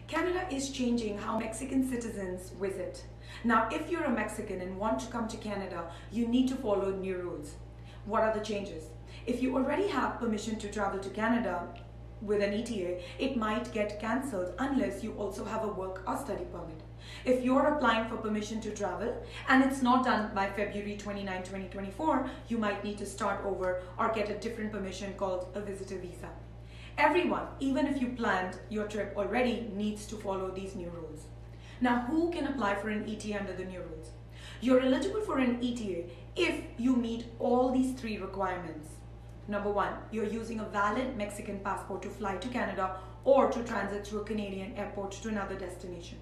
Canada is changing how Mexican citizens visit. Now, if you're a Mexican and want to come to Canada, you need to follow new rules. What are the changes? If you already have permission to travel to Canada with an ETA, it might get cancelled unless you also have a work or study permit. If you're applying for permission to travel and it's not done by February 29, 2024, you might need to start over or get a different permission called a visitor visa. Everyone, even if you planned your trip already, needs to follow these new rules. Now, who can apply for an ETA under the new rules? You're eligible for an ETA if you meet all these three requirements. Number one, you're using a valid Mexican passport to fly to Canada or to transit through a Canadian airport to another destination.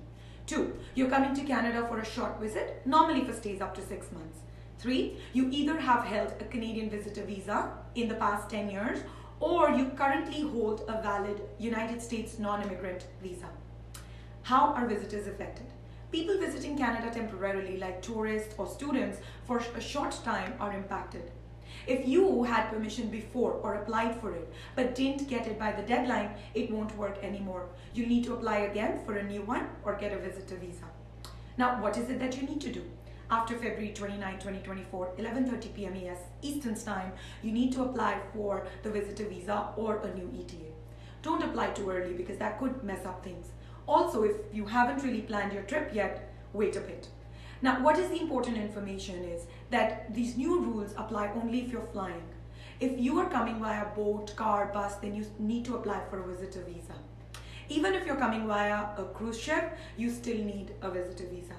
Two, you're coming to Canada for a short visit, normally for stays up to 6 months. Three, you either have held a Canadian visitor visa in the past 10 years or you currently hold a valid United States non-immigrant visa. How are visitors affected? People visiting Canada temporarily, like tourists or students for a short time, are impacted. If you had permission before or applied for it but didn't get it by the deadline, it won't work anymore. You need to apply again for a new one or get a visitor visa. Now, what is it that you need to do? After February 29, 2024, 11:30 p.m. Eastern Time, you need to apply for the visitor visa or a new ETA. Don't apply too early because that could mess up things. Also, if you haven't really planned your trip yet, wait a bit. Now, what is the important information is that these new rules apply only if you're flying. If you are coming via boat, car, bus, then you need to apply for a visitor visa. Even if you're coming via a cruise ship, you still need a visitor visa.